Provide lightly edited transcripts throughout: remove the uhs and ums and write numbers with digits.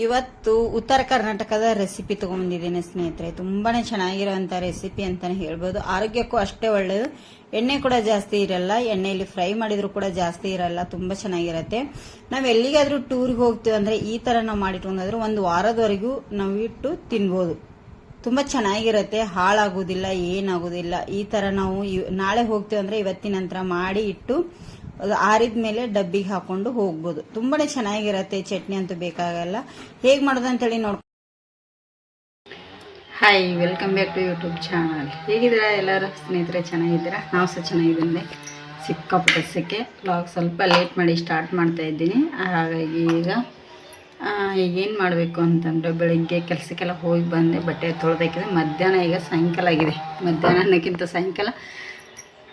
ಇವತ್ತು ಉತ್ತರ ಕರ್ನಾಟಕದ ರೆಸಿಪಿ ತಗೊಂಡ್ಬಂದಿದ್ದೀನಿ ಸ್ನೇಹಿತರೆ. ತುಂಬಾನೇ ಚೆನ್ನಾಗಿರುವಂತ ರೆಸಿಪಿ ಅಂತಾನೆ ಹೇಳ್ಬೋದು. ಆರೋಗ್ಯಕ್ಕೂ ಅಷ್ಟೇ ಒಳ್ಳೆಯದು. ಎಣ್ಣೆ ಕೂಡ ಜಾಸ್ತಿ ಇರಲ್ಲ, ಎಣ್ಣೆಯಲ್ಲಿ ಫ್ರೈ ಮಾಡಿದ್ರು ಕೂಡ ಜಾಸ್ತಿ ಇರಲ್ಲ, ತುಂಬಾ ಚೆನ್ನಾಗಿರತ್ತೆ. ನಾವ್ ಎಲ್ಲಿಗಾದ್ರೂ ಟೂರ್ಗೆ ಹೋಗ್ತೀವಿ ಅಂದ್ರೆ ಈ ತರ ನಾವು ಮಾಡಿಟ್ಕೊಂಡ್ರೆ ಒಂದು ವಾರದವರೆಗೂ ನಾವು ಇಟ್ಟು ತಿನ್ಬೋದು. ತುಂಬಾ ಚೆನ್ನಾಗಿರತ್ತೆ, ಹಾಳಾಗೋದಿಲ್ಲ, ಏನಾಗೋದಿಲ್ಲ. ಈ ತರ ನಾವು ನಾಳೆ ಹೋಗ್ತೀವಿ ಅಂದ್ರೆ ಇವತ್ತಿನ ನಂತರ ಮಾಡಿ ಇಟ್ಟು ಆರಿದ ಮೇಲೆ ಡಬ್ಬಿಗೆ ಹಾಕೊಂಡು ಹೋಗ್ಬೋದು. ತುಂಬಾನೇ ಚೆನ್ನಾಗಿರತ್ತೆ. ಚಟ್ನಿ ಅಂತೂ ಬೇಕಾಗಲ್ಲ. ಹೇಗೆ ಮಾಡೋದು ಅಂತೇಳಿ ನೋಡ್ಕೊಂಡು. Hi, welcome back to YouTube channel. ಹೇಗಿದ್ದೀರಾ ಎಲ್ಲರೂ ಸ್ನೇಹಿತರೆ? ಚೆನ್ನಾಗಿದ್ದೀರಾ? ನಾವು ಸಹ ಚೆನ್ನಾಗಿದ್ದೀನಿ. ಸಿಕ್ಕಾಪಟ್ಟೆ ಸೆಕೆ. ವ್ಲಾಗ್ ಸ್ವಲ್ಪ ಲೇಟ್ ಮಾಡಿ ಸ್ಟಾರ್ಟ್ ಮಾಡ್ತಾ ಇದ್ದೀನಿ. ಹಾಗಾಗಿ ಈಗೇನು ಮಾಡಬೇಕು ಅಂತಂದರೆ ಬೆಳಗ್ಗೆ ಕೆಲಸಕ್ಕೆಲ್ಲ ಹೋಗಿ ಬಂದೆ, ಬಟ್ಟೆ ತೊಳೆದಾಕಿದೆ. ಮಧ್ಯಾಹ್ನ ಈಗ ಸಾಯಂಕಾಲ ಆಗಿದೆ. ಮಧ್ಯಾಹ್ನ ಅನ್ನೋಕ್ಕಿಂತ ಸಾಯಂಕಾಲ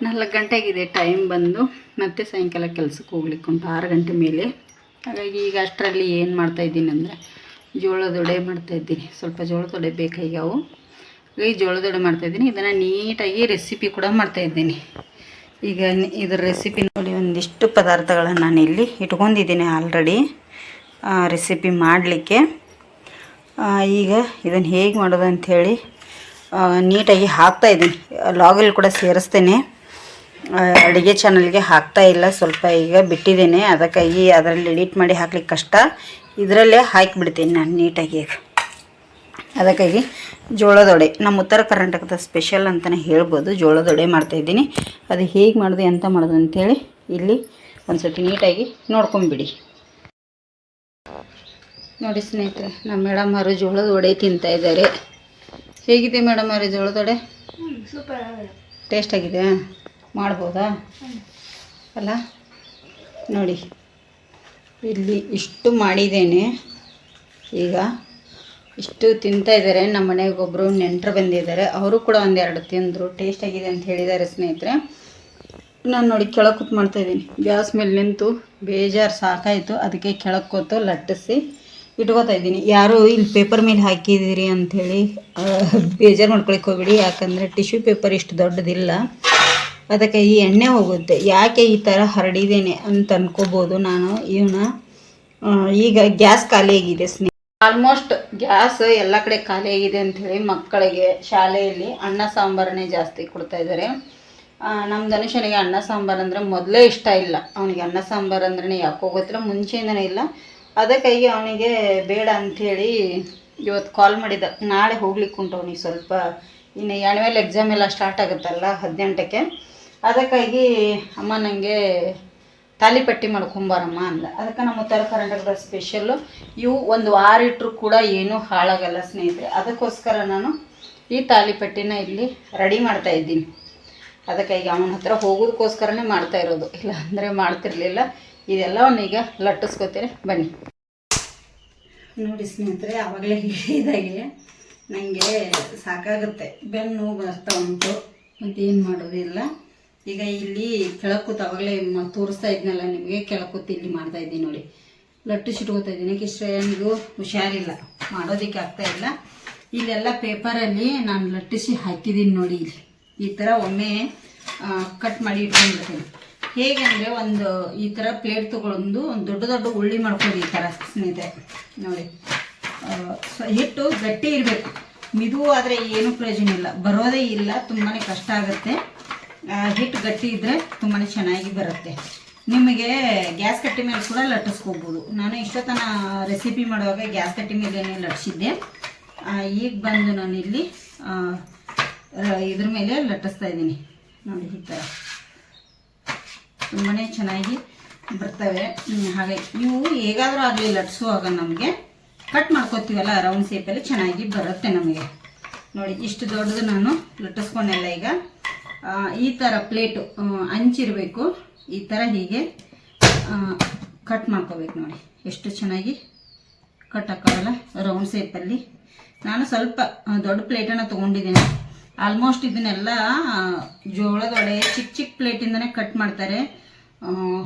4 ಗಂಟೆಗಿದೆ ಟೈಮ್ ಬಂದು. ಮತ್ತೆ ಸಾಯಂಕಾಲ ಕೆಲಸಕ್ಕೆ ಹೋಗ್ಲಿಕ್ಕೆ ಉಂಟು 6 ಗಂಟೆ ಮೇಲೆ. ಹಾಗಾಗಿ ಈಗ ಅಷ್ಟರಲ್ಲಿ ಏನು ಮಾಡ್ತಾಯಿದ್ದೀನಿ ಅಂದರೆ ಜೋಳದ ವಡೆ ಮಾಡ್ತಾಯಿದ್ದೀನಿ. ಸ್ವಲ್ಪ ಜೋಳದ ವಡೆ ಬೇಕಾಗ್ಯಾವು. ಹಾಗಾಗಿ ಜೋಳದ ವಡೆ ಮಾಡ್ತಾಯಿದ್ದೀನಿ. ಇದನ್ನು ನೀಟಾಗಿ ರೆಸಿಪಿ ಕೂಡ ಮಾಡ್ತಾಯಿದ್ದೀನಿ. ಈಗ ಇದರ ರೆಸಿಪಿ ನೋಡಿ, ಒಂದಿಷ್ಟು ಪದಾರ್ಥಗಳನ್ನು ನಾನು ಇಲ್ಲಿ ಇಟ್ಕೊಂಡಿದ್ದೀನಿ ಆಲ್ರೆಡಿ ರೆಸಿಪಿ ಮಾಡಲಿಕ್ಕೆ. ಈಗ ಇದನ್ನು ಹೇಗೆ ಮಾಡೋದು ಅಂಥೇಳಿ ನೀಟಾಗಿ ಹಾಕ್ತಾಯಿದ್ದೀನಿ. ಲಾಗಲ್ಲಿ ಕೂಡ ಸೇರಿಸ್ತೇನೆ. ಅಡುಗೆ ಚಾನಲ್ಗೆ ಹಾಕ್ತಾ ಇಲ್ಲ, ಸ್ವಲ್ಪ ಈಗ ಬಿಟ್ಟಿದ್ದೇನೆ. ಅದಕ್ಕಾಗಿ ಅದರಲ್ಲಿ ಎಡಿಟ್ ಮಾಡಿ ಹಾಕ್ಲಿಕ್ಕೆ ಕಷ್ಟ. ಇದರಲ್ಲೇ ಹಾಕಿಬಿಡ್ತೀನಿ ನಾನು ನೀಟಾಗಿ. ಅದಕ್ಕಾಗಿ ಜೋಳದ ವಡೆ ನಮ್ಮ ಉತ್ತರ ಕರ್ನಾಟಕದ ಸ್ಪೆಷಲ್ ಅಂತಲೇ ಹೇಳ್ಬೋದು. ಜೋಳದ ವಡೆ ಮಾಡ್ತಾಯಿದ್ದೀನಿ. ಅದು ಹೇಗೆ ಮಾಡೋದು, ಎಂತ ಮಾಡೋದು ಅಂಥೇಳಿ ಇಲ್ಲಿ ಒಂದು ಸರ್ತಿ ನೀಟಾಗಿ ನೋಡ್ಕೊಂಬಿಡಿ. ನೋಡಿ ಸ್ನೇಹಿತರೆ, ನಮ್ಮ ಮೇಡಮ್ ಅವರು ಜೋಳದ ವಡೆ ತಿಂತಾಯಿದ್ದಾರೆ. ಹೇಗಿದೆ ಮೇಡಮ್ ಅವರೇ ಜೋಳದ ವಡೆ? ಸೂಪರ್, ಟೇಸ್ಟ್ ಆಗಿದೆ. ಮಾಡ್ಬೋದಾ ಅಲ್ಲ? ನೋಡಿ ಇಲ್ಲಿ ಇಷ್ಟು ಮಾಡಿದ್ದೇನೆ. ಈಗ ಇಷ್ಟು ತಿಂತಾಯಿದ್ದಾರೆ. ನಮ್ಮ ಮನೆಗೆ ಒಬ್ಬರು ನೆಂಟರು ಬಂದಿದ್ದಾರೆ. ಅವರು ಕೂಡ ಒಂದೆರಡು ತಿಂದರು. ಟೇಸ್ಟ್ ಆಗಿದೆ ಅಂತ ಹೇಳಿದ್ದಾರೆ ಸ್ನೇಹಿತರೆ. ನಾನು ನೋಡಿ ಕೆಳಗೆ ಕೂತು ಮಾಡ್ತಾಯಿದ್ದೀನಿ. ಗ್ಯಾಸ್ ಮೇಲೆ ನಿಂತು ಬೇಜಾರು ಸಾಕಾಯಿತು. ಅದಕ್ಕೆ ಕೆಳಗೆ ಕೂತು ಲಟ್ಟಿಸಿ ಇಟ್ಕೋತಾ ಇದ್ದೀನಿ. ಯಾರು ಇಲ್ಲಿ ಪೇಪರ್ ಮೇಲೆ ಹಾಕಿದ್ದೀರಿ ಅಂಥೇಳಿ ಬೇಜಾರು ಮಾಡ್ಕೊಳಕ್ಕೆ ಹೋಗ್ಬಿಡಿ. ಯಾಕಂದರೆ ಟಿಶ್ಯೂ ಪೇಪರ್ ಇಷ್ಟು ದೊಡ್ಡದಿಲ್ಲ, ಅದಕ್ಕೆ ಈ ಎಣ್ಣೆ ಹೋಗುತ್ತೆ. ಯಾಕೆ ಈ ಥರ ಹರಡಿದ್ದೇನೆ ಅಂತ ಅನ್ಕೋಬೋದು ನಾನು. ಈಗ ಗ್ಯಾಸ್ ಖಾಲಿಯಾಗಿದೆ ಸ್ನೇಹಿತರೆ. ಆಲ್ಮೋಸ್ಟ್ ಗ್ಯಾಸ್ ಎಲ್ಲ ಕಡೆ ಖಾಲಿಯಾಗಿದೆ ಅಂಥೇಳಿ ಮಕ್ಕಳಿಗೆ ಶಾಲೆಯಲ್ಲಿ ಅನ್ನ ಸಾಂಬಾರನ್ನೇ ಜಾಸ್ತಿ ಕೊಡ್ತಾ ಇದ್ದಾರೆ. ನಮ್ಮ ಧನುಷನಿಗೆ ಅನ್ನ ಸಾಂಬಾರು ಅಂದರೆ ಮೊದಲೇ ಇಷ್ಟ ಇಲ್ಲ. ಅವನಿಗೆ ಅನ್ನ ಸಾಂಬಾರು ಅಂದ್ರೆ ಯಾಕೋ ಗೊತ್ತಿಲ್ಲ, ಮುಂಚೆಯಿಂದನೇ ಇಲ್ಲ. ಅದಕ್ಕಾಗಿ ಅವನಿಗೆ ಬೇಡ ಅಂಥೇಳಿ ಇವತ್ತು ಕಾಲ್ ಮಾಡಿದ್ದ. ನಾಳೆ ಹೋಗ್ಲಿಕ್ಕೆ ಉಂಟು ಅವನಿಗೆ. ಸ್ವಲ್ಪ ಇನ್ನು ಆ್ಯನ್ಯುವಲ್ ಎಕ್ಸಾಮ್ ಎಲ್ಲ ಸ್ಟಾರ್ಟ್ ಆಗುತ್ತಲ್ಲ 18ಕ್ಕೆ. ಅದಕ್ಕಾಗಿ ಅಮ್ಮ ನನಗೆ ತಾಲಿಪಟ್ಟಿ ಮಾಡ್ಕೊಂಬಾರಮ್ಮ ಅಂದ. ಅದಕ್ಕೆ ನಮ್ಮ ಉತ್ತರ ಕರ್ನಾಟಕದ ಸ್ಪೆಷಲ್ಲು. ಇವು ಒಂದು ವಾರ ಇಟ್ಟರು ಕೂಡ ಏನೂ ಹಾಳಾಗಲ್ಲ ಸ್ನೇಹಿತರೆ. ಅದಕ್ಕೋಸ್ಕರ ನಾನು ಈ ತಾಲಿಪಟ್ಟಿನ ಇಲ್ಲಿ ರೆಡಿ ಮಾಡ್ತಾಯಿದ್ದೀನಿ. ಅದಕ್ಕಾಗಿ ಅವನ ಹತ್ರ ಹೋಗೋದಕ್ಕೋಸ್ಕರನೇ ಮಾಡ್ತಾ ಇರೋದು, ಇಲ್ಲ ಅಂದರೆ ಮಾಡ್ತಿರ್ಲಿಲ್ಲ. ಇದೆಲ್ಲವನ್ನೀಗ ಲಟ್ಟಿಸ್ಕೋತೀರಿ ಬನ್ನಿ. ನೋಡಿ ಸ್ನೇಹಿತರೆ, ಆವಾಗಲೇ ಹೇಳಿದಾಗೆ ನನಗೆ ಸಾಕಾಗುತ್ತೆ, ಬೆನ್ನು ಬರ್ತಾ ಉಂಟು, ಮತ್ತೇನು ಮಾಡೋದಿಲ್ಲ. ಈಗ ಇಲ್ಲಿ ಕೆಳಕೂತು ಆವಾಗಲೇ ತೋರಿಸ್ತಾ ಇದ್ನಲ್ಲ ನಿಮಗೆ, ಕೆಳಕೂತು ಇಲ್ಲಿ ಮಾಡ್ತಾಯಿದ್ದೀನಿ ನೋಡಿ. ಲಟ್ಟಿಸಿಟ್ಕೋತಾ ಇದ್ದೀನಿ. ಕಿಶ್ರೇನಿಗೂ ಹುಷಾರಿಲ್ಲ, ಮಾಡೋದಕ್ಕೆ ಆಗ್ತಾಯಿಲ್ಲ. ಇಲ್ಲೆಲ್ಲ ಪೇಪರಲ್ಲಿ ನಾನು ಲಟ್ಟಿಸಿ ಹಾಕಿದ್ದೀನಿ ನೋಡಿ. ಇಲ್ಲಿ ಈ ಥರ ಒಮ್ಮೆ ಕಟ್ ಮಾಡಿ ಇಟ್ಕೊಂಡ್ಬಿಡ್ತೀನಿ. ಹೇಗೆ ಅಂದರೆ ಒಂದು ಈ ಥರ ಪ್ಲೇಟ್ ತೊಗೊಂಡು ಒಂದು ದೊಡ್ಡ ದೊಡ್ಡ ಉಳ್ಳಿ ಮಾಡ್ಕೊಂಡು ಈ ಥರ ಸ್ನೇಹಿತರೆ ನೋಡಿ. ಹಿಟ್ಟು ಗಟ್ಟಿ ಇರಬೇಕು. ಮಿದು ಆದರೆ ಏನೂ ಪ್ರಯೋಜನ ಇಲ್ಲ, ಬರೋದೇ ಇಲ್ಲ, ತುಂಬಾ ಕಷ್ಟ ಆಗುತ್ತೆ. ಹಿಟ್ಟು ಗಟ್ಟಿ ಇದ್ದರೆ ತುಂಬಾ ಚೆನ್ನಾಗಿ ಬರುತ್ತೆ. ನಿಮಗೆ ಗ್ಯಾಸ್ ಕಟ್ಟಿ ಮೇಲೆ ಕೂಡ ಲಟ್ಟಿಸ್ಕೋಬೋದು. ನಾನು ಇಷ್ಟೊತ್ತನ ರೆಸಿಪಿ ಮಾಡುವಾಗ ಗ್ಯಾಸ್ ಕಟ್ಟಿ ಮೇಲೆ ಲಟ್ಟಿಸಿದ್ದೆ. ಈಗ ಬಂದು ನಾನು ಇಲ್ಲಿ ಇದ್ರ ಮೇಲೆ ಲಟ್ಟಿಸ್ತಾ ಇದ್ದೀನಿ ನೋಡಿ. ಈ ಥರ ತುಂಬಾ ಚೆನ್ನಾಗಿ ಬರ್ತವೆ. ಹಾಗೆ ಇವು ಹೇಗಾದರೂ ಆಗಲಿ ಲಟ್ಟಿಸುವಾಗ ನಮಗೆ ಕಟ್ ಮಾಡ್ಕೋತೀವಲ್ಲ ರೌಂಡ್ ಶೇಪಲ್ಲಿ ಚೆನ್ನಾಗಿ ಬರುತ್ತೆ ನಮಗೆ. ನೋಡಿ ಇಷ್ಟು ದೊಡ್ಡದು ನಾನು ಲಟ್ಟಿಸ್ಕೊಂಡೆಲ್ಲ. ಈಗ ಈ ಥರ ಪ್ಲೇಟು ಹಂಚಿರಬೇಕು. ಈ ಥರ ಹೀಗೆ ಕಟ್ ಮಾಡ್ಕೋಬೇಕು ನೋಡಿ. ಎಷ್ಟು ಚೆನ್ನಾಗಿ ಕಟ್ ಹಾಕೋಲ್ಲ ರೌಂಡ್ ಶೇಪಲ್ಲಿ. ನಾನು ಸ್ವಲ್ಪ ದೊಡ್ಡ ಪ್ಲೇಟನ್ನು ತೊಗೊಂಡಿದ್ದೀನಿ. ಆಲ್ಮೋಸ್ಟ್ ಇದನ್ನೆಲ್ಲ ಜೋಳದ ವಡೆ ಚಿಕ್ಕ ಚಿಕ್ಕ ಪ್ಲೇಟಿಂದನೇ ಕಟ್ ಮಾಡ್ತಾರೆ.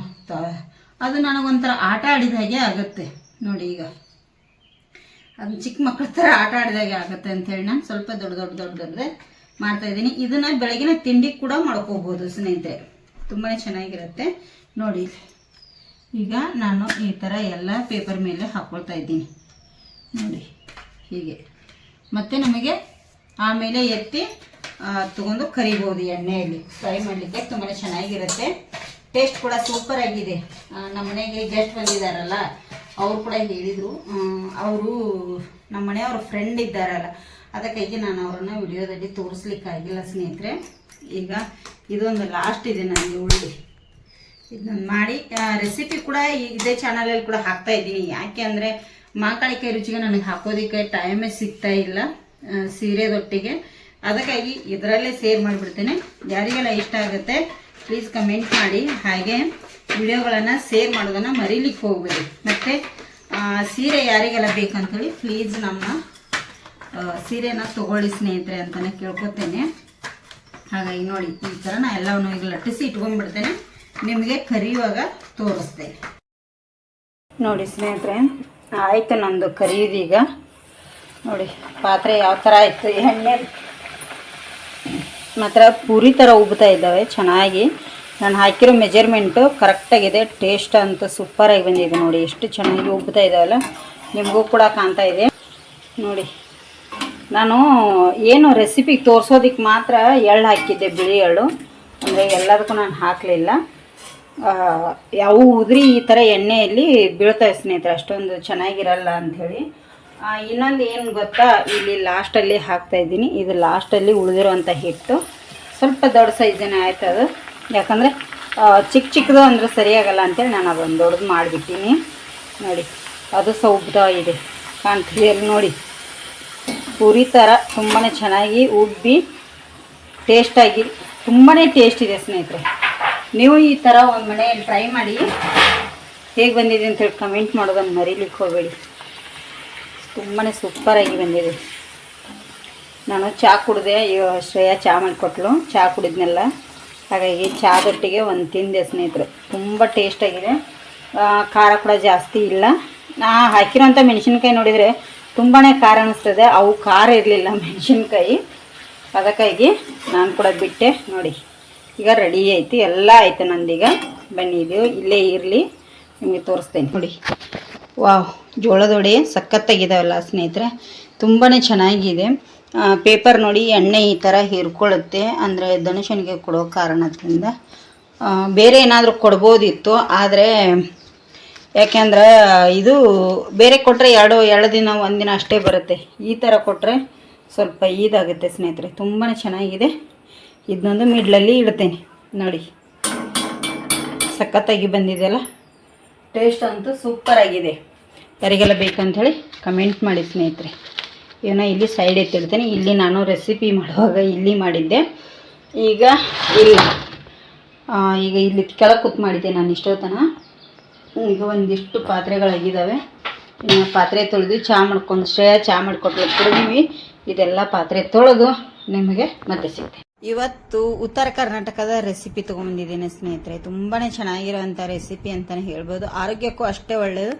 ಅದು ನನಗೊಂಥರ ಆಟ ಆಡಿದ ಹಾಗೆ ಆಗುತ್ತೆ ನೋಡಿ. ಈಗ ಅದು ಚಿಕ್ಕ ಮಕ್ಕಳ ಥರ ಆಟ ಆಡಿದಾಗೆ ಆಗುತ್ತೆ ಅಂಥೇಳಿ ನಾನು ಸ್ವಲ್ಪ ದೊಡ್ಡದೇ ಮಾಡ್ತಾಯಿದ್ದೀನಿ. ಇದನ್ನು ಬೆಳಗಿನ ತಿಂಡಿ ಕೂಡ ಮಾಡ್ಕೋಬೋದು ಸ್ನೇಹಿತರೆ, ತುಂಬಾ ಚೆನ್ನಾಗಿರುತ್ತೆ ನೋಡಿ. ಈಗ ನಾನು ಈ ಥರ ಎಲ್ಲ ಪೇಪರ್ ಮೇಲೆ ಹಾಕ್ಕೊಳ್ತಾ ಇದ್ದೀನಿ. ನೋಡಿ ಹೀಗೆ. ಮತ್ತು ನಮಗೆ ಆಮೇಲೆ ಎತ್ತಿ ತಗೊಂಡು ಕರಿಬೋದು ಎಣ್ಣೆಯಲ್ಲಿ ಫ್ರೈ ಮಾಡಲಿಕ್ಕೆ ತುಂಬಾ ಚೆನ್ನಾಗಿರುತ್ತೆ. ಟೇಸ್ಟ್ ಕೂಡ ಸೂಪರ್ ಆಗಿದೆ. ನಮ್ಮ ಮನೆಗೆ ಗೆಸ್ಟ್ ಬಂದಿದ್ದಾರಲ್ಲ ಅವರು ಕೂಡ ಹೇಳಿದರು, ಅವರು ನಮ್ಮ ಮನೆಯವ್ರ ಫ್ರೆಂಡ್ ಇದ್ದಾರಲ್ಲ ಅದಕ್ಕಾಗಿ ನಾನು ಅವರನ್ನು ವಿಡಿಯೋದಲ್ಲಿ ತೋರಿಸ್ಲಿಕ್ಕಾಗಿಲ್ಲ ಸ್ನೇಹಿತರೆ. ಈಗ ಇದೊಂದು ಲಾಸ್ಟ್ ಇದೆ ನನಗೆ ಉಳ್ಳಿ, ಇದನ್ನು ಮಾಡಿ ರೆಸಿಪಿ ಕೂಡ ಇದೇ ಚಾನಲಲ್ಲಿ ಕೂಡ ಹಾಕ್ತಾ ಇದ್ದೀನಿ. ಯಾಕೆ ಅಂದರೆ ಮಾಕಾಳಿಕಾಯಿ ರುಚಿಗೆ ನನಗೆ ಹಾಕೋದಕ್ಕೆ ಟೈಮೇ ಸಿಗ್ತಾ ಇಲ್ಲ ಸೀರೆದೊಟ್ಟಿಗೆ, ಅದಕ್ಕಾಗಿ ಇದರಲ್ಲೇ ಶೇರ್ ಮಾಡಿಬಿಡ್ತೇನೆ. ಯಾರಿಗೆಲ್ಲ ಇಷ್ಟ ಆಗುತ್ತೆ ಪ್ಲೀಸ್ ಕಮೆಂಟ್ ಮಾಡಿ, ಹಾಗೆ ವಿಡಿಯೋಗಳನ್ನು ಶೇರ್ ಮಾಡೋದನ್ನು ಮರೀಲಿಕ್ಕೆ ಹೋಗ್ಬೇಡಿ. ಮತ್ತು ಸೀರೆ ಯಾರಿಗೆಲ್ಲ ಬೇಕಂತೇಳಿ ಪ್ಲೀಸ್ ನಮ್ಮ ಸೀರೆನ ತೊಗೊಳ್ಳಿ ಸ್ನೇಹಿತರೆ ಅಂತಲೇ ಕೇಳ್ಕೊತೇನೆ. ಹಾಗಾಗಿ ನೋಡಿ ಈ ಥರ ನಾನು ಎಲ್ಲವನ್ನು ಈಗ ಲಟ್ಟಿಸಿ ಇಟ್ಕೊಂಡ್ಬಿಡ್ತೇನೆ, ನಿಮಗೆ ಕರಿಯುವಾಗ ತೋರಿಸ್ತೇನೆ. ನೋಡಿ ಸ್ನೇಹಿತರೆ ಆಯಿತು ನಂದು ಕರಿಯುದೀಗ. ನೋಡಿ ಪಾತ್ರೆ ಯಾವ ಥರ ಆಯಿತು, ಎಣ್ಣೆ ಮಾತ್ರ ಪೂರಿ ಥರ ಉಬ್ತಾ ಇದ್ದಾವೆ ಚೆನ್ನಾಗಿ. ನಾನು ಹಾಕಿರೋ ಮೆಜರ್ಮೆಂಟು ಕರೆಕ್ಟಾಗಿದೆ. ಟೇಸ್ಟ್ ಅಂತೂ ಸೂಪರಾಗಿ ಬಂದಿದೆ. ನೋಡಿ ಎಷ್ಟು ಚೆನ್ನಾಗಿ ಉಬ್ತಾ ಇದ್ದಾವಲ್ಲ, ನಿಮಗೂ ಕೂಡ ಕಾಣ್ತಾ ಇದೆ. ನೋಡಿ ನಾನು ಏನು ರೆಸಿಪಿಗೆ ತೋರಿಸೋದಕ್ಕೆ ಮಾತ್ರ ಎಳ್ಳು ಹಾಕಿದ್ದೆ, ಬಿಳಿ ಎಳ್ಳು. ಅಂದರೆ ಎಲ್ಲದಕ್ಕೂ ನಾನು ಹಾಕಲಿಲ್ಲ. ಯಾವು ಉದುರಿ ಈ ಥರ ಎಣ್ಣೆಯಲ್ಲಿ ಬೀಳ್ತಾವೆ ಸ್ನೇಹಿತರೆ, ಅಷ್ಟೊಂದು ಚೆನ್ನಾಗಿರಲ್ಲ ಅಂಥೇಳಿ. ಇನ್ನೊಂದು ಏನು ಗೊತ್ತಾ, ಇಲ್ಲಿ ಲಾಸ್ಟಲ್ಲಿ ಹಾಕ್ತಾಯಿದ್ದೀನಿ. ಇದು ಲಾಸ್ಟಲ್ಲಿ ಉಳಿದಿರೋವಂಥ ಹಿಟ್ಟು ಸ್ವಲ್ಪ ದೊಡ್ಡ ಸೈಜಿನ ಆಯ್ತು ಅದು. ಯಾಕಂದರೆ ಚಿಕ್ಕದು ಅಂದರೆ ಸರಿಯಾಗಲ್ಲ ಅಂತೇಳಿ ನಾನು ಅದೊಂದು ದೊಡ್ಡದು ಮಾಡಿಬಿಟ್ಟಿನಿ. ನೋಡಿ ಅದು ಸಹ ಉಬ್ತಾ ಇದೆ, ಕಾಣ್ತಿದೆಯಲ್ಲಿ ನೋಡಿ. ಪೂರಿ ಥರ ತುಂಬಾ ಚೆನ್ನಾಗಿ ಉಬ್ಬಿ ಟೇಸ್ಟಾಗಿ ತುಂಬಾ ಟೇಸ್ಟ್ ಇದೆ ಸ್ನೇಹಿತರೆ. ನೀವು ಈ ಥರ ಒಂದು ಮನೆಯಲ್ಲಿ ಟ್ರೈ ಮಾಡಿ, ಹೇಗೆ ಬಂದಿದೆ ಅಂತೇಳಿ ಕಮೆಂಟ್ ಮಾಡೋದನ್ನು ಮರೀಲಿಕ್ಕೆ ಹೋಗಬೇಡಿ. ತುಂಬಾ ಸೂಪರಾಗಿ ಬಂದಿದೆ. ನಾನು ಚಹಾ ಕುಡಿದೆ, ಶ್ರೇಯಾ ಚಹಾ ಮಾಡಿಕೊಟ್ಲು, ಚಹಾ ಕುಡಿದ್ನೆಲ್ಲ. ಹಾಗಾಗಿ ಚಹಾದೊಟ್ಟಿಗೆ ಒಂದು ತಿಂದೆ ಸ್ನೇಹಿತರೆ. ತುಂಬ ಟೇಸ್ಟಾಗಿದೆ. ಖಾರ ಕೂಡ ಜಾಸ್ತಿ ಇಲ್ಲ. ನಾ ಹಾಕಿರೋಂಥ ಮೆಣಸಿನ್ಕಾಯಿ ನೋಡಿದರೆ ತುಂಬಾ ಖಾರ ಅನ್ನಿಸ್ತದೆ, ಅವು ಖಾರ ಇರಲಿಲ್ಲ ಮೆಣಸಿನ್ಕಾಯಿ, ಅದಕ್ಕಾಗಿ ನಾನು ಕೂಡ ಬಿಟ್ಟೆ. ನೋಡಿ ಈಗ ರೆಡಿ ಐತಿ, ಎಲ್ಲ ಆಯ್ತು ನಂದೀಗ. ಬನ್ನಿ ಇದು ಇಲ್ಲೇ ಇರಲಿ, ನಿಮಗೆ ತೋರಿಸ್ತೇನೆ. ನೋಡಿ ವಾವ್, ಜೋಳದ ವಡೆ ಸಖತ್ತಾಗಿದ್ದಾವಲ್ಲ ಸ್ನೇಹಿತರೆ, ತುಂಬಾ ಚೆನ್ನಾಗಿದೆ. ಪೇಪರ್ ನೋಡಿ ಎಣ್ಣೆ ಈ ಥರ ಹೀರ್ಕೊಳ್ಳುತ್ತೆ, ಅಂದರೆ ಧನುಷನಿಗೆ ಕೊಡೋ ಕಾರಣದಿಂದ. ಬೇರೆ ಏನಾದರೂ ಕೊಡ್ಬೋದಿತ್ತು, ಆದರೆ ಯಾಕೆಂದ್ರೆ ಇದು ಬೇರೆ ಕೊಟ್ಟರೆ ಎರಡು ದಿನ ಒಂದಿನ ಅಷ್ಟೇ ಬರುತ್ತೆ. ಈ ಥರ ಕೊಟ್ಟರೆ ಸ್ವಲ್ಪ ಇದಾಗುತ್ತೆ ಸ್ನೇಹಿತರೆ. ತುಂಬಾ ಚೆನ್ನಾಗಿದೆ. ಇದನ್ನೊಂದು ಮಿಡ್ಲಲ್ಲಿ ಇಡ್ತೇನೆ. ನೋಡಿ ಸಖತ್ತಾಗಿ ಬಂದಿದೆಯಲ್ಲ, ಟೇಸ್ಟ್ ಅಂತೂ ಸೂಪರಾಗಿದೆ. ಯಾರಿಗೆಲ್ಲ ಬೇಕಂಥೇಳಿ ಕಮೆಂಟ್ ಮಾಡಿ ಸ್ನೇಹಿತರೆ. ಇವನ್ನ ಇಲ್ಲಿ ಸೈಡ್ ಎತ್ತಿಡ್ತೇನೆ. ಇಲ್ಲಿ ನಾನು ರೆಸಿಪಿ ಮಾಡುವಾಗ ಇಲ್ಲಿ ಮಾಡಿದ್ದೆ, ಈಗ ಇಲ್ಲಿ ಕೆಳಗೆ ಕೂತ್ ಮಾಡಿದ್ದೆ ನಾನು ಇಷ್ಟೊತ್ತನ. ಈಗ ಒಂದಿಷ್ಟು ಪಾತ್ರೆಗಳಾಗಿದ್ದಾವೆ. ಇನ್ನು ಪಾತ್ರೆ ತೊಳೆದು ಚಹಾ ಮಾಡ್ಕೊಂಡು ಶ್ರೇಯ ಚಹಾ ಮಾಡಿಕೊಟ್ಟು ಕುಡಿದ್ವಿ. ಇದೆಲ್ಲ ಪಾತ್ರೆ ತೊಳೆದು ನಿಮಗೆ ಮತ್ತೆ ಸಿಗ್ತೇನೆ. ಇವತ್ತು ಉತ್ತರ ಕರ್ನಾಟಕದ ರೆಸಿಪಿ ತೊಗೊಂಡಿದ್ದೀನಿ ಸ್ನೇಹಿತರೆ. ತುಂಬಾ ಚೆನ್ನಾಗಿರೋವಂಥ ರೆಸಿಪಿ ಅಂತಲೇ ಹೇಳ್ಬೋದು. ಆರೋಗ್ಯಕ್ಕೂ ಅಷ್ಟೇ ಒಳ್ಳೆಯದು.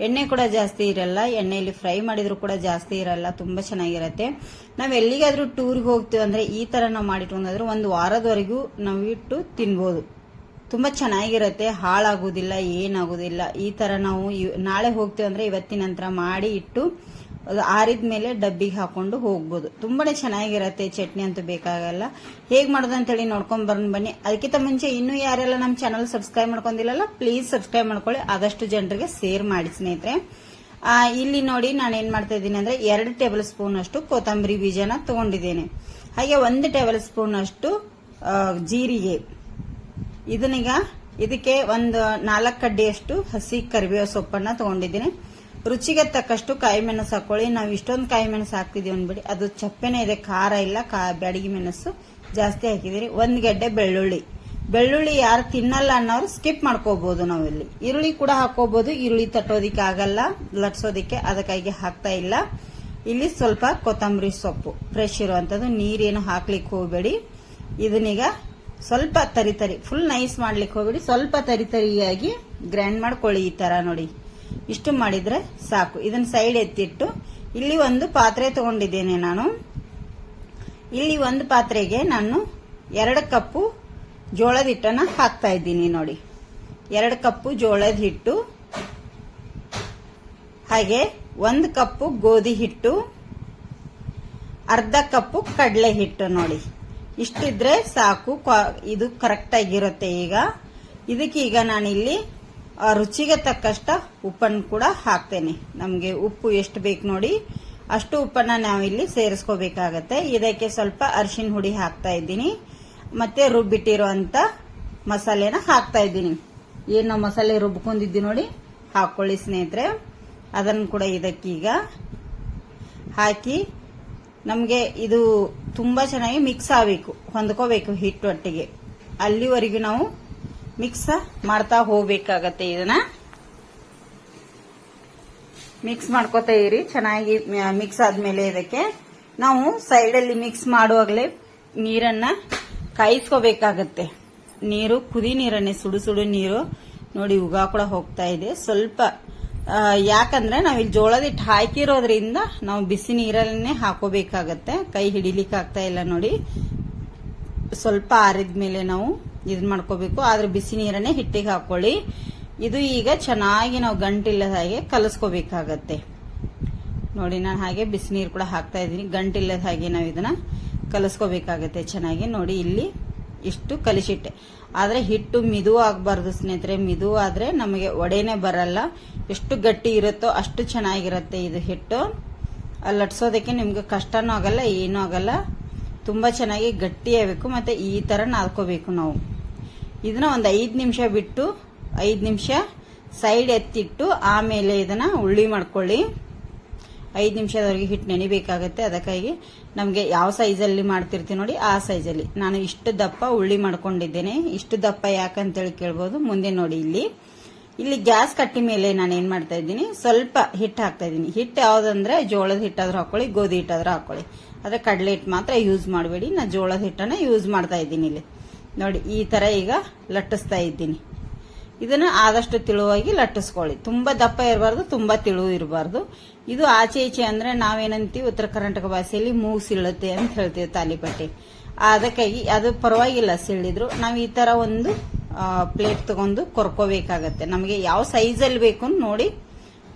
ಎಣ್ಣೆ ಕೂಡ ಜಾಸ್ತಿ ಇರಲ್ಲ, ಎಣ್ಣೆಯಲ್ಲಿ ಫ್ರೈ ಮಾಡಿದರೂ ಕೂಡ ಜಾಸ್ತಿ ಇರಲ್ಲ, ತುಂಬ ಚೆನ್ನಾಗಿರುತ್ತೆ. ನಾವು ಎಲ್ಲಿಗಾದರೂ ಟೂರಿಗೆ ಹೋಗ್ತೀವಿ ಅಂದರೆ ಈ ಥರ ನಾವು ಮಾಡಿಟ್ಕೊಂಡ್ರೆ ಒಂದು ವಾರದವರೆಗೂ ನಾವು ಇಟ್ಟು ತಿನ್ಬೋದು. ತುಂಬ ಚೆನ್ನಾಗಿರುತ್ತೆ, ಹಾಳಾಗೋದಿಲ್ಲ, ಏನಾಗೋದಿಲ್ಲ. ಈ ಥರ ನಾವು ನಾಳೆ ಹೋಗ್ತೀವಿ ಅಂದರೆ ಇವತ್ತಿನ ನಂತರ ಮಾಡಿ ಇಟ್ಟು ಅದು ಆರಿದ ಮೇಲೆ ಡಬ್ಬಿಗೆ ಹಾಕೊಂಡು ಹೋಗ್ಬೋದು. ತುಂಬಾ ಚೆನ್ನಾಗಿರುತ್ತೆ. ಚಟ್ನಿ ಅಂತೂ ಬೇಕಾಗಲ್ಲ. ಹೇಗೆ ಮಾಡೋದು ಅಂತೇಳಿ ನೋಡ್ಕೊಂಡು ಬನ್ನಿ. ಅದಕ್ಕಿಂತ ಮುಂಚೆ ಇನ್ನೂ ಯಾರೆಲ್ಲ ನಮ್ಮ ಚಾನಲ್ ಸಬ್ಸ್ಕ್ರೈಬ್ ಮಾಡ್ಕೊಂಡಿಲ್ಲಲ್ಲ ಪ್ಲೀಸ್ ಸಬ್ಸ್ಕ್ರೈಬ್ ಮಾಡ್ಕೊಳ್ಳಿ. ಆದಷ್ಟು ಜನರಿಗೆ ಶೇರ್ ಮಾಡಿ ಸ್ನೇಹಿತರೆ. ಇಲ್ಲಿ ನೋಡಿ ನಾನು ಏನು ಮಾಡ್ತಾ ಇದ್ದೀನಿ ಅಂದರೆ 2 ಟೇಬಲ್ ಸ್ಪೂನ್ ಅಷ್ಟು ಕೊತ್ತಂಬರಿ ಬೀಜನ ತಗೊಂಡಿದ್ದೇನೆ. ಹಾಗೆ 1 ಟೇಬಲ್ ಸ್ಪೂನ್ ಅಷ್ಟು ಜೀರಿಗೆ. ಇದನ್ನೀಗ ಇದಕ್ಕೆ ಒಂದು 4 ಕಡ್ಡಿಯಷ್ಟು ಹಸಿ ಕರಿಬೇವು ಸೊಪ್ಪನ್ನು ತಗೊಂಡಿದ್ದೀನಿ. ರುಚಿಗೆ ತಕ್ಕಷ್ಟು ಕಾಯಿ ಮೆಣಸು ಹಾಕೊಳ್ಳಿ. ನಾವು ಇಷ್ಟೊಂದು ಕಾಯಿ ಮೆಣಸು ಹಾಕ್ತಿದ್ದೀವಿ ಅಂದ್ಬಿಡಿ, ಅದು ಚಪ್ಪೆನೇ ಇದೆ, ಖಾರ ಇಲ್ಲ. ಬ್ಯಾಡಗಿ ಮೆಣಸು ಜಾಸ್ತಿ ಹಾಕಿದ್ದೀರಿ. 1 ಗೆಡ್ಡೆ ಬೆಳ್ಳುಳ್ಳಿ ಯಾರು ತಿನ್ನಲ್ಲ ಅನ್ನೋರು ಸ್ಕಿಪ್ ಮಾಡ್ಕೋಬಹುದು. ನಾವಿಲ್ಲಿ ಈರುಳ್ಳಿ ಕೂಡ ಹಾಕೋಬಹುದು. ಈರುಳ್ಳಿ ತಟ್ಟೋದಿಕ್ಕೆ ಆಗಲ್ಲ, ಲಟ್ಸೋದಿಕ್ಕೆ, ಅದಕ್ಕಾಗಿ ಹಾಕ್ತಾ ಇಲ್ಲ. ಇಲ್ಲಿ ಸ್ವಲ್ಪ ಕೊತ್ತಂಬರಿ ಸೊಪ್ಪು ಫ್ರೆಶ್ ಇರುವಂಥದ್ದು. ನೀರೇನು ಹಾಕ್ಲಿಕ್ಕೆ ಹೋಗಬೇಡಿ. ಇದನ್ನೀಗ ಸ್ವಲ್ಪ ತರಿ ಫುಲ್ ನೈಸ್ ಮಾಡ್ಲಿಕ್ಕೆ ಹೋಗಬೇಡಿ, ಸ್ವಲ್ಪ ತರಿಯಾಗಿ ಗ್ರೈಂಡ್ ಮಾಡ್ಕೊಳ್ಳಿ. ಈ ತರ ನೋಡಿ, ಇಷ್ಟು ಮಾಡಿದ್ರೆ ಸಾಕು. ಇದನ್ನ ಸೈಡ್ ಎತ್ತಿಟ್ಟು ಇಲ್ಲಿ ಒಂದು ಪಾತ್ರೆ ತಗೊಂಡಿದ್ದೇನೆ ನಾನು. ಇಲ್ಲಿ ಒಂದು ಪಾತ್ರೆಗೆ ನಾನು 2 ಕಪ್ಪು ಜೋಳದ ಹಿಟ್ಟನ್ನು ಹಾಕ್ತಾ ಇದ್ದೀನಿ. ನೋಡಿ 2 ಕಪ್ಪು ಜೋಳದ ಹಿಟ್ಟು, ಹಾಗೆ 1 ಕಪ್ಪು ಗೋಧಿ ಹಿಟ್ಟು, ಅರ್ಧ ಕಪ್ಪು ಕಡಲೆ ಹಿಟ್ಟು. ನೋಡಿ ಇಷ್ಟಿದ್ರೆ ಸಾಕು, ಇದು ಕರೆಕ್ಟ್ ಆಗಿರುತ್ತೆ. ಇದಕ್ಕೆ ಈಗ ನಾನಿಲ್ಲಿ ರುಚಿಗೆ ತಕ್ಕಷ್ಟ ಉಪ್ಪನ್ನು ಕೂಡ ಹಾಕ್ತೇನೆ. ನಮಗೆ ಉಪ್ಪು ಎಷ್ಟು ಬೇಕು ನೋಡಿ ಅಷ್ಟು ಉಪ್ಪನ್ನ ನಾವಿಲ್ಲಿ ಸೇರಿಸ್ಕೋಬೇಕಾಗತ್ತೆ. ಇದಕ್ಕೆ ಸ್ವಲ್ಪ ಅರಿಶಿನ ಹುಡಿ ಹಾಕ್ತಾ ಇದ್ದೀನಿ, ಮತ್ತೆ ರುಬ್ಬಿಟ್ಟಿರುವಂತ ಮಸಾಲೆನ ಹಾಕ್ತಾ ಇದ್ದೀನಿ. ಏನು ನಾವು ಮಸಾಲೆ ರುಬ್ಕೊಂಡಿದ್ದೀವಿ ನೋಡಿ ಹಾಕೊಳ್ಳಿ ಸ್ನೇಹಿತರೆ. ಅದನ್ನು ಕೂಡ ಇದಕ್ಕೀಗ ಹಾಕಿ ನಮಗೆ ಇದು ತುಂಬಾ ಚೆನ್ನಾಗಿ ಮಿಕ್ಸ್ ಆಗಬೇಕು, ಹೊಂದ್ಕೋಬೇಕು ಹಿಟ್ಟೊಟ್ಟಿಗೆ. ಅಲ್ಲಿವರೆಗೂ ನಾವು ಮಿಕ್ಸ್ ಮಾಡ್ತಾ ಹೋಗ್ಬೇಕಾಗತ್ತೆ. ಇದನ್ನ ಮಿಕ್ಸ್ ಮಾಡ್ಕೋತಾ ಇರಿ. ಚೆನ್ನಾಗಿ ಮಿಕ್ಸ್ ಆದ್ಮೇಲೆ ಇದಕ್ಕೆ ನಾವು ಸೈಡಲ್ಲಿ ಮಿಕ್ಸ್ ಮಾಡುವಾಗಲೇ ನೀರನ್ನ ಕಾಯಿಸ್ಕೋಬೇಕಾಗತ್ತೆ. ನೀರು ಕುದಿ ನೀರನ್ನೇ, ಸುಡು ಸುಡು ನೀರು ನೋಡಿ ಉಗಾ ಕೂಡ ಹೋಗ್ತಾ ಇದೆ ಸ್ವಲ್ಪ. ಯಾಕಂದ್ರೆ ನಾವಿಲ್ಲಿ ಜೋಳದ ಹಿಟ್ಟು ಹಾಕಿರೋದ್ರಿಂದ ನಾವು ಬಿಸಿ ನೀರನ್ನೇ ಹಾಕೋಬೇಕಾಗತ್ತೆ. ಕೈ ಹಿಡಿಲಿಕ್ಕೆ ಆಗ್ತಾ ಇಲ್ಲ ನೋಡಿ. ಸ್ವಲ್ಪ ಆರಿದ್ಮೇಲೆ ನಾವು ಇದನ್ನ ಮಾಡ್ಕೋಬೇಕು. ಆದ್ರೆ ಬಿಸಿ ನೀರನ್ನೇ ಹಿಟ್ಟಿಗೆ ಹಾಕೊಳ್ಳಿ. ಇದು ಈಗ ಚೆನ್ನಾಗಿ ನಾವು ಗಂಟಿಲ್ಲದ ಹಾಗೆ ಕಲಸ್ಕೋಬೇಕಾಗತ್ತೆ. ನೋಡಿ ನಾನು ಹಾಗೆ ಬಿಸಿ ನೀರು ಕೂಡ ಹಾಕ್ತಾ ಇದ್ದೀನಿ. ಗಂಟಿಲ್ಲದ ಹಾಗೆ ನಾವು ಇದನ್ನ ಕಲಸ್ಕೋಬೇಕಾಗತ್ತೆ ಚೆನ್ನಾಗಿ. ನೋಡಿ ಇಲ್ಲಿ ಇಷ್ಟು ಕಲಿಸಿಟ್ಟೆ. ಆದ್ರೆ ಹಿಟ್ಟು ಮಿದು ಆಗಬಾರ್ದು ಸ್ನೇಹಿತರೆ. ಮಿದು ಆದ್ರೆ ನಮಗೆ ಒಡೆನೆ ಬರಲ್ಲ. ಎಷ್ಟು ಗಟ್ಟಿ ಇರುತ್ತೋ ಅಷ್ಟು ಚೆನ್ನಾಗಿರುತ್ತೆ ಇದು ಹಿಟ್ಟು. ಲಟ್ಸೋದಕ್ಕೆ ನಿಮ್ಗೆ ಕಷ್ಟನೂ ಆಗಲ್ಲ, ಏನೂ ಆಗಲ್ಲ. ತುಂಬಾ ಚೆನ್ನಾಗಿ ಗಟ್ಟಿ ಆಗಬೇಕು. ಮತ್ತೆ ಈ ತರ ನಾದ್ಕೋಬೇಕು ನಾವು. ಇದನ್ನ ಒಂದು 5 ನಿಮಿಷ ಬಿಟ್ಟು 5 ನಿಮಿಷ ಸೈಡ್ ಎತ್ತಿಟ್ಟು ಆಮೇಲೆ ಇದನ್ನ ಉಳ್ಳಿ ಮಾಡ್ಕೊಳ್ಳಿ. 5 ನಿಮಿಷದವರೆಗೆ ಹಿಟ್ಟು ನೆನಿಬೇಕಾಗತ್ತೆ. ಅದಕ್ಕಾಗಿ ನಮಗೆ ಯಾವ ಸೈಜಲ್ಲಿ ಮಾಡ್ತಿರ್ತೀವಿ ನೋಡಿ ಆ ಸೈಜಲ್ಲಿ ನಾನು ಇಷ್ಟು ದಪ್ಪ ಉಳ್ಳಿ ಮಾಡ್ಕೊಂಡಿದ್ದೇನೆ. ಇಷ್ಟು ದಪ್ಪ ಯಾಕಂತೇಳಿ ಕೇಳ್ಬೋದು. ಮುಂದೆ ನೋಡಿ ಇಲ್ಲಿ ಗ್ಯಾಸ್ ಕಟ್ಟಿ ಮೇಲೆ ನಾನು ಏನ್ ಮಾಡ್ತಾ ಇದ್ದೀನಿ, ಸ್ವಲ್ಪ ಹಿಟ್ಟು ಹಾಕ್ತಾ ಇದ್ದೀನಿ. ಹಿಟ್ಟು ಯಾವ್ದಂದ್ರೆ ಜೋಳದ ಹಿಟ್ಟಾದ್ರೂ ಹಾಕೊಳ್ಳಿ, ಗೋಧಿ ಹಿಟ್ಟಾದ್ರೂ ಹಾಕೊಳ್ಳಿ. ಆದ್ರೆ ಕಡಲೆ ಹಿಟ್ಟು ಮಾತ್ರ ಯೂಸ್ ಮಾಡಬೇಡಿ. ನಾನು ಜೋಳದ ಹಿಟ್ಟನ್ನ ಯೂಸ್ ಮಾಡ್ತಾ ಇದ್ದೀನಿ. ಇಲ್ಲಿ ನೋಡಿ ಈ ತರ ಈಗ ಲಟ್ಟಿಸ್ತಾ ಇದ್ದೀನಿ. ಇದನ್ನ ಆದಷ್ಟು ತಿಳುವಾಗಿ ಲಟ್ಟಿಸ್ಕೊಳ್ಳಿ. ತುಂಬಾ ದಪ್ಪ ಇರಬಾರ್ದು, ತುಂಬಾ ತಿಳುವು ಇರಬಾರ್ದು. ಇದು ಆಚೆ ಈಚೆ ಅಂದ್ರೆ ನಾವೇನಂತೀವಿ ಉತ್ತರ ಕರ್ನಾಟಕ ಭಾಷೆಯಲ್ಲಿ ಮೂಗು ಸಿಳುತ್ತೆ ಅಂತ ಹೇಳ್ತೀವಿ, ತಾಲಿಪಟ್ಟಿ. ಅದಕ್ಕಾಗಿ ಅದು ಪರವಾಗಿಲ್ಲ ಸಿಳಿದ್ರು. ನಾವು ಈ ತರ ಒಂದು ಪ್ಲೇಟ್ ತಗೊಂಡು ಕೊರ್ಕೋಬೇಕಾಗತ್ತೆ. ನಮಗೆ ಯಾವ ಸೈಜಲ್ಲಿ ಬೇಕು ನೋಡಿ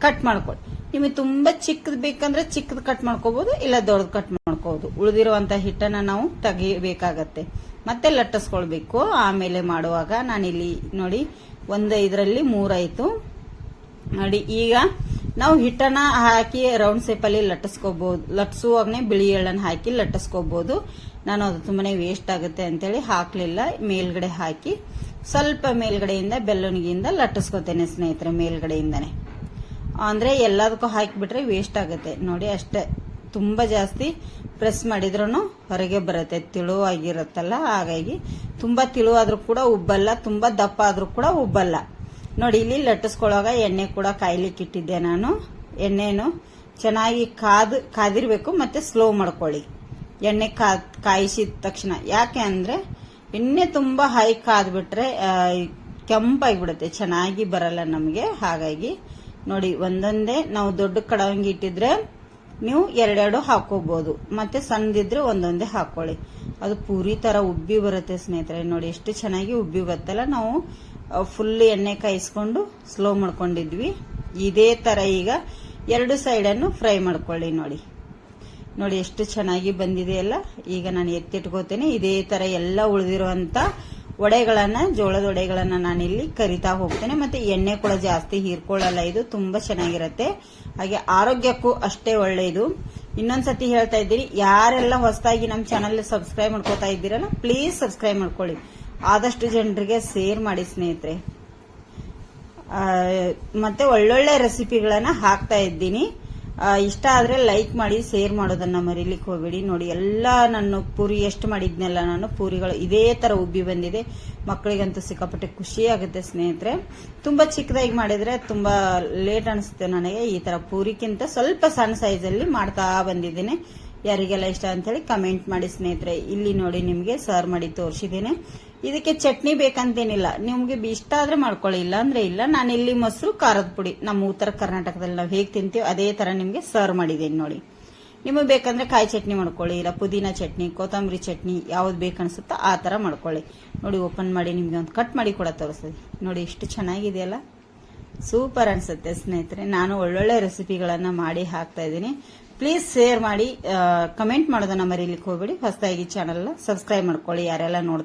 ಕಟ್ ಮಾಡ್ಕೊಳ್ಳಿ. ನಿಮಗೆ ತುಂಬಾ ಚಿಕ್ಕದ್ ಬೇಕಂದ್ರೆ ಚಿಕ್ಕದ್ ಕಟ್ ಮಾಡ್ಕೋಬಹುದು, ಇಲ್ಲ ದೊಡ್ಡದ್ ಕಟ್ ಮಾಡ್ಕೋಬಹುದು. ಉಳಿದಿರುವಂತ ಹಿಟ್ಟನ್ನ ನಾವು ತೆಗಿಬೇಕಾಗತ್ತೆ, ಮತ್ತೆ ಲಟ್ಟಿಸ್ಕೊಳ್ಬೇಕು. ಆಮೇಲೆ ಮಾಡುವಾಗ ನಾನಿಲ್ಲಿ ನೋಡಿ ಇದರಲ್ಲಿ 3 ಆಯ್ತು ನೋಡಿ. ಈಗ ನಾವು ಹಿಟ್ಟನ್ನ ಹಾಕಿ ರೌಂಡ್ ಶೇಪ್ ಅಲ್ಲಿ ಲಟ್ಟಿಸ್ಕೋಬಹುದು. ಲಟ್ಸುವಾಗನೆ ಬಿಳಿ ಎಳ್ಳನ್ನ ಹಾಕಿ ಲಟ್ಟಿಸ್ಕೋಬಹುದು. ನಾನು ಅದು ತುಂಬಾನೇ ವೇಸ್ಟ್ ಆಗುತ್ತೆ ಅಂತೇಳಿ ಹಾಕ್ಲಿಲ್ಲ. ಮೇಲ್ಗಡೆ ಹಾಕಿ ಸ್ವಲ್ಪ ಮೇಲ್ಗಡೆಯಿಂದ ಬೆಲ್ಲುನಿಗಿಂದ ಲಟ್ಟಿಸ್ಕೋತೇನೆ ಸ್ನೇಹಿತರೆ. ಮೇಲ್ಗಡೆಯಿಂದಾನೆ ಅಂದ್ರೆ ಎಲ್ಲದಕ್ಕೂ ಹಾಕಿಬಿಟ್ರೆ ವೇಸ್ಟ್ ಆಗುತ್ತೆ ನೋಡಿ. ಅಷ್ಟೇ, ತುಂಬಾ ಜಾಸ್ತಿ ಪ್ರೆಸ್ ಮಾಡಿದ್ರೂ ಹೊರಗೆ ಬರುತ್ತೆ, ತಿಳುವಾಗಿರುತ್ತಲ್ಲ. ಹಾಗಾಗಿ ತುಂಬಾ ತಿಳುವಾದ್ರೂ ಕೂಡ ಉಬ್ಬಲ್ಲ, ತುಂಬಾ ದಪ್ಪ ಆದ್ರೂ ಕೂಡ ಉಬ್ಬಲ್ಲ. ನೋಡಿ ಇಲ್ಲಿ ಲಟ್ಟಿಸ್ಕೊಳ್ಳುವಾಗ ಎಣ್ಣೆ ಕೂಡ ಕಾಯ್ಲಿಕ್ಕೆ ಇಟ್ಟಿದ್ದೆ ನಾನು. ಎಣ್ಣೆನು ಚೆನ್ನಾಗಿ ಕಾದಿರ್ಬೇಕು, ಮತ್ತೆ ಸ್ಲೋ ಮಾಡ್ಕೊಳ್ಳಿ ಎಣ್ಣೆ ಕಾಯಿಸಿದ ತಕ್ಷಣ. ಯಾಕೆ ಅಂದ್ರೆ ಎಣ್ಣೆ ತುಂಬಾ ಹೈ ಕಾದ್ಬಿಟ್ರೆ ಕೆಂಪಾಗಿಬಿಡುತ್ತೆ, ಚೆನ್ನಾಗಿ ಬರಲ್ಲ ನಮಗೆ. ಹಾಗಾಗಿ ನೋಡಿ ಒಂದೊಂದೇ ನಾವು ದೊಡ್ಡ ಕಡವಂಗಿ ಇಟ್ಟಿದ್ರೆ ನೀವು 2 ಹಾಕೋಬಹುದು, ಮತ್ತೆ ಸಣ್ಣದಿದ್ರೆ ಒಂದೊಂದೇ ಹಾಕೊಳ್ಳಿ. ಅದು ಪೂರಿ ತರ ಉಬ್ಬಿ ಬರುತ್ತೆ ಸ್ನೇಹಿತರೆ. ನೋಡಿ ಎಷ್ಟು ಚೆನ್ನಾಗಿ ಉಬ್ಬಿ ಬರ್ತಲ್ಲ. ನಾವು ಫುಲ್ ಎಣ್ಣೆ ಕಾಯಿಸ್ಕೊಂಡು ಸ್ಲೋ ಮಾಡ್ಕೊಂಡಿದ್ವಿ. ಇದೇ ತರ ಈಗ 2 ಸೈಡನ್ನು ಫ್ರೈ ಮಾಡ್ಕೊಳ್ಳಿ. ನೋಡಿ ಎಷ್ಟು ಚೆನ್ನಾಗಿ ಬಂದಿದೆ ಅಲ್ಲ. ಈಗ ನಾನು ಎತ್ತಿಟ್ಕೋತೇನೆ. ಇದೇ ತರ ಎಲ್ಲ ಉಳಿದಿರುವಂತ ವಡೆಗಳನ್ನ, ಜೋಳದ ವಡೆಗಳನ್ನ ನಾನಿಲ್ಲಿ ಕರಿತಾ ಹೋಗ್ತೇನೆ. ಮತ್ತೆ ಎಣ್ಣೆ ಕೂಡ ಜಾಸ್ತಿ ಹೀರ್ಕೊಳ್ಳಲ್ಲ. ಇದು ತುಂಬಾ ಚೆನ್ನಾಗಿರುತ್ತೆ, ಹಾಗೆ ಆರೋಗ್ಯಕ್ಕೂ ಅಷ್ಟೇ ಒಳ್ಳೆಯದು. ಇನ್ನೊಂದ್ಸತಿ ಹೇಳ್ತಾ ಇದ್ದೀನಿ, ಯಾರೆಲ್ಲ ಹೊಸದಾಗಿ ನಮ್ಮ ಚಾನಲ್ ಸಬ್ಸ್ಕ್ರೈಬ್ ಮಾಡ್ಕೋತಾ ಇದ್ದೀರಲ್ಲ, ಪ್ಲೀಸ್ ಸಬ್ಸ್ಕ್ರೈಬ್ ಮಾಡ್ಕೊಳ್ಳಿ. ಆದಷ್ಟು ಜನರಿಗೆ ಶೇರ್ ಮಾಡಿ ಸ್ನೇಹಿತರೆ. ಮತ್ತೆ ಒಳ್ಳೊಳ್ಳೆ ರೆಸಿಪಿಗಳನ್ನ ಹಾಕ್ತಾ ಇದ್ದೀನಿ. ಇಷ್ಟ ಆದ್ರೆ ಲೈಕ್ ಮಾಡಿ, ಶೇರ್ ಮಾಡೋದನ್ನ ಮರಿಲಿಕ್ಕೆ ಹೋಗ್ಬೇಡಿ. ನೋಡಿ ಎಲ್ಲ ನಾನು ಪೂರಿ ಎಷ್ಟು ಮಾಡಿದ್ನೆಲ್ಲ ನಾನು ಪೂರಿಗಳು ಇದೇ ತರ ಉಬ್ಬಿ ಬಂದಿದೆ. ಮಕ್ಕಳಿಗಂತೂ ಸಿಕ್ಕಾಪಟ್ಟೆ ಖುಷಿ ಆಗುತ್ತೆ ಸ್ನೇಹಿತರೆ. ತುಂಬಾ ಚಿಕ್ಕದಾಗಿ ಮಾಡಿದ್ರೆ ತುಂಬಾ ಲೇಟ್ ಅನಿಸುತ್ತೆ ನನಗೆ. ಈ ತರ ಪೂರಿಕ್ಕಿಂತ ಸ್ವಲ್ಪ ಸಣ್ಣ ಸೈಜ್ ಅಲ್ಲಿ ಮಾಡ್ತಾ ಬಂದಿದ್ದೇನೆ. ಯಾರಿಗೆಲ್ಲ ಇಷ್ಟ ಅಂತ ಹೇಳಿ ಕಮೆಂಟ್ ಮಾಡಿ ಸ್ನೇಹಿತರೆ. ಇಲ್ಲಿ ನೋಡಿ ನಿಮ್ಗೆ ಸರ್ವ್ ಮಾಡಿ ತೋರಿಸಿದ್ದೇನೆ. ಇದಕ್ಕೆ ಚಟ್ನಿ ಬೇಕಂತೇನಿಲ್ಲ, ನಿಮ್ಗೆ ಇಷ್ಟ ಆದ್ರೆ ಮಾಡ್ಕೊಳ್ಳಿ, ಇಲ್ಲ ಅಂದ್ರೆ ಇಲ್ಲ. ನಾನು ಇಲ್ಲಿ ಮೊಸರು ಖಾರದ ಪುಡಿ, ನಮ್ಮ ಉತ್ತರ ಕರ್ನಾಟಕದಲ್ಲಿ ನಾವು ಹೇಗೆ ತಿಂತೀವಿ ಅದೇ ತರ ನಿಮ್ಗೆ ಸರ್ವ್ ಮಾಡಿದ್ದೇನೆ ನೋಡಿ. ನಿಮಗೆ ಬೇಕಂದ್ರೆ ಕಾಯಿ ಚಟ್ನಿ ಮಾಡ್ಕೊಳ್ಳಿ, ಇಲ್ಲ ಪುದೀನ ಚಟ್ನಿ, ಕೊತ್ತಂಬರಿ ಚಟ್ನಿ, ಯಾವ್ದು ಬೇಕನ್ಸುತ್ತೋ ಆ ತರ ಮಾಡ್ಕೊಳ್ಳಿ. ನೋಡಿ ಓಪನ್ ಮಾಡಿ ನಿಮ್ಗೆ ಒಂದು ಕಟ್ ಮಾಡಿ ಕೂಡ ತೋರಿಸ್ತೀವಿ. ನೋಡಿ ಎಷ್ಟು ಚೆನ್ನಾಗಿದೆಯಲ್ಲ. ಸೂಪರ್ ಅನ್ಸುತ್ತೆ ಸ್ನೇಹಿತರೆ. ನಾನು ಒಳ್ಳೊಳ್ಳೆ ರೆಸಿಪಿಗಳನ್ನ ಮಾಡಿ ಹಾಕ್ತಾ ಇದ್ದೀನಿ. ಪ್ಲೀಸ್ ಶೇರ್ ಮಾಡಿ, ಕಮೆಂಟ್ ಮಾಡೋದನ್ನ ಮರೀಲಿಕ್ಕೆ ಹೋಗ್ಬೇಡಿ. ಹೊಸದಾಗಿ ಚಾನಲ್ ಸಬ್ಸ್ಕ್ರೈಬ್ ಮಾಡ್ಕೊಳ್ಳಿ ಯಾರೆಲ್ಲ ನೋಡ್ತಾ